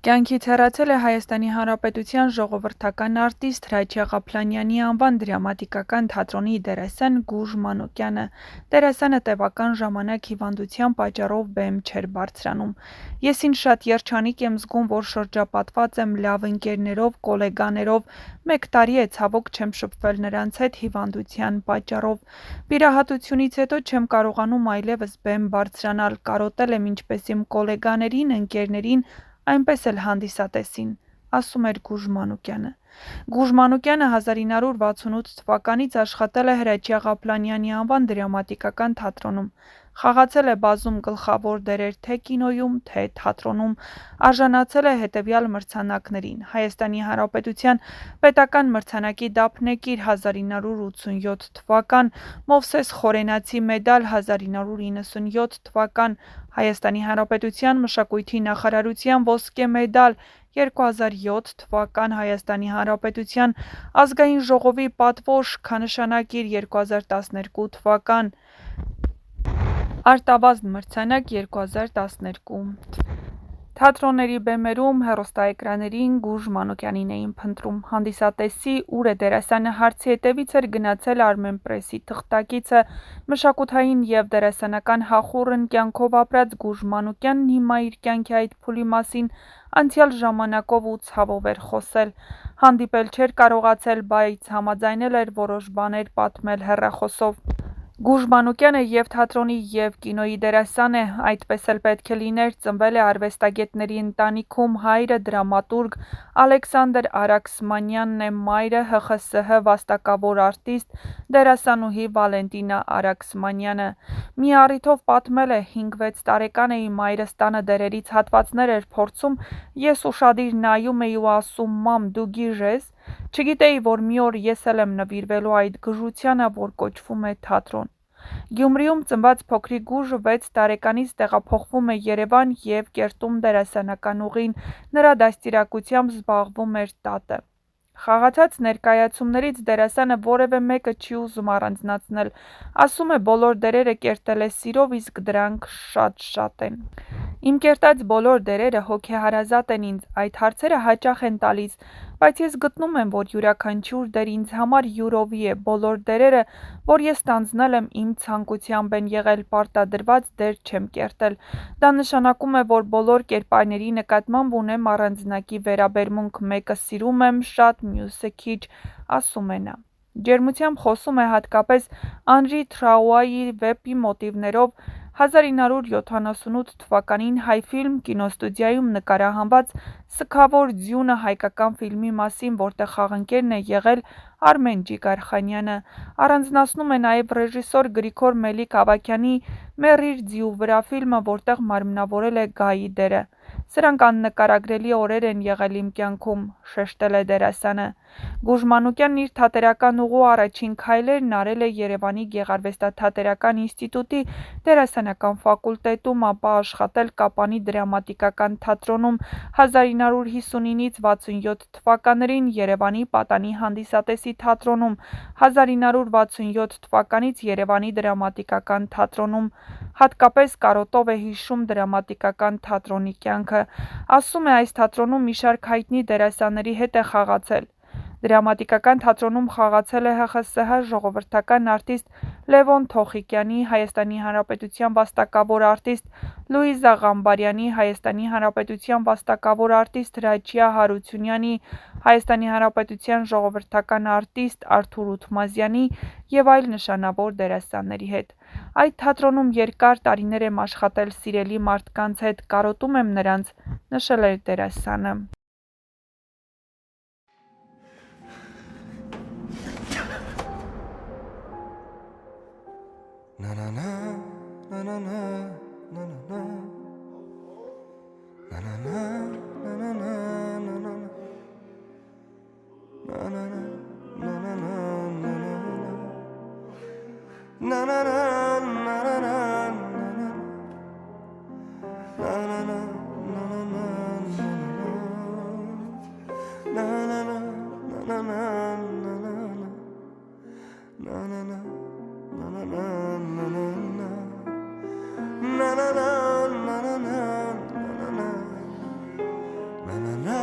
Կյանքից հեռացել է Հայաստանի Հանրապետության ժողովրդական արտիստ Հրաչյա Ղափլանյանի անվան դրամատիկական թատրոնի դերասան Գուժ Մանուկյանը։ Դերասանը տևական ժամանակ հիվանդության պատճառով բեմ չէր բարձրանում։ Ես ինձ շատ երջանիկ եմ զգում, որ շրջապատված եմ լավ ընկերներով, գոլեգաներով, 1 տարի է ցավոք չեմ շփվել նրանց հետ հիվանդության պատճառով։ Վիրահատությունից հետո չեմ կարողանում այլևս բեմ բարձրանալ, կարոտել եմ ինչպես իմ գոլեգաներին, ընկերներին, այնպես էլ հանդիսատեսին, ասում էր Գուժ Մանուկյանը։ Գուժ Մանուկյանը 1968 թվականից աշխատել է Հրաչյա Ղափլանյանի անվան դրամատիկական թատրոնում, խաղացել է բազում գլխավոր դերեր թե կինոյում, թե թատրոնում, արժանացել է հետևյալ մրցանակներին՝ Հայաստանի Հանրապետության պետական մրցանակի դափնեկիր 1987 թվական, Մովսես Խորենացի մեդալ 1997 թվական, Հայաստանի Հանրապետության մշակույթի նախարարության ոսկե մեդալ 2007 թվական, Հայաստանի Հանրապետության ազգային ժողովի պատվո շքանշանագիր 2012 թվական, արտավազդ մրցանակ 2012 Թատրոնների բեմերում, հեռուստաէկրաններին Գուժ Մանուկյանին էին փնտրում։ Հանդիսատեսի ուր է դերասանը հարցի հետևից էր գնացել Armenpress-ի թղթակիցը, մշակութային և դերասանական հախուռն կյանքով ապրած Գուժ Մանուկյանն հիմա իր կյանքի այդ փուլի մասին անցյալ ժամանակով ու ցավով էր խոսել։ Հանդիպել չէր կարողացել, բայց համաձայնել էր որոշ բաներ պատմել հեռախոսով։ Գուժ Մանուկյանը և թատրոնի և կինոյի դերասան է, այդպես էլ պետք է լիներ, ծնվել է արվեստագետների ընտանիքում, հայրը դրամատուրգ Ալեքսանդր Արաքսմանյանն է, մայրը ՀԽՍՀ վաստակավոր արտիստ, դերասանուհի Վալենտինա Արաքսմանյանը։ Մի առիթով պատմել է՝ 5-6 տարեկան էի, մայրս տանը դերերից հատվածներ էր փորձում, ես ուշադիր նայում էի ու ասում՝ մամ, դու գիժ ես։ Չգիտեի, որ մի օր ես էլ եմ նվիրվելու այդ գժությանը, որ կոչվում է թատրոն։ Գյումրիում ծնված փոքրիկ Գուժը 6 տարեկանից տեղափոխվում է Երևան և կերտում դերասանական ուղին, նրա դաստիարակությամբ զբաղվում էր տատը։ Խաղացած ներկայացումներից դերասանը որևէ մեկը չի ուզում առանձնացնել, ասում է բոլոր դերերը կերտել է սիրով, իսկ դրանք շատ են։ Իմ կերտած բոլոր դերերը հոգեհարազատ են ինձ, այդ հարցերը հաճախ են տալիս, բայց ես գտնում եմ, որ յուրաքանչյուր դեր ինձ համար յուրովի է, բոլոր դերերը, որ ես ստանձնել եմ, իմ ցանկությամբ են եղել, պարտադրված դեր չեմ կերտել։ Դա նշանակում է, որ բոլոր կերպարների նկատմամբ ունեմ առանձնակի վերաբերմունք, մեկը սիրում եմ շատ, մյուսը քիչ, ասում է նա։ Ջերմությամբ խոսում է հատկապես Անրի Թրաուայի վեպի մոտիվներով 1978 թվականին Հայֆիլմ կինոստուդիայում նկարահանված Սգավոր ձյունը հայկական ֆիլմի մասին, որտեղ խաղընկերն է եղել Արմեն Ջիգարխանյանը։ Առանձնացնում է նաև ռեժիսոր Գրիգոր Մելիք Ավագյանի «Մեռիր ձիու վրա» ֆիլմը, որտեղ մարմնավորել է Գայի դերը։ Սրանք աննկարագրելի օրեր են եղել իմ կյանքում, շեշտել է դերասանը։ Գուժ Մանուկյանն իր թատերական ուղու առաջին քայլերն արել է Երևանի Գեղարվեստաթատերական ինստիտուտի դերասանական ֆակուլտետում, ապա աշխատել Կապանի դրամատիկական թատրոնում, 1959-ից 67 թվականներին Երևանի Պատանի հանդիսատեսի թատրոնում, 1967 թվականից Երևանի դրամատիկական թատրոնում, հատկապես կարոտով է հիշում դրամատիկական թատրոնի կյանքը։ Ասում է՝ այս թատրոնում մի շարք հայտնի դերասանների հետ է խաղացել։ Դրամատիկական թատրոնում խաղացել է ՀԽՍՀ ժողովրդական արտիստ Լևոն Թոխիկյանի, Հայաստանի Հանրապետության վաստակավոր արտիստ Լուիզա Ղամբարյանի, Հայաստանի Հանրապետության վաստակավոր արտիստ Հրաչյա Հարությունյանի, Հայաստանի Հանրապետության ժողովրդական արտիստ Արթուր Ութմազյանի և այլ նշանավոր դերասանների հետ։ Այդ թատրոնում երկար տարիներ եմ աշխատել սիրելի մարդկանց հետ, կարոտում եմ նրանց, նշել էր դերասանը։ Na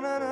na na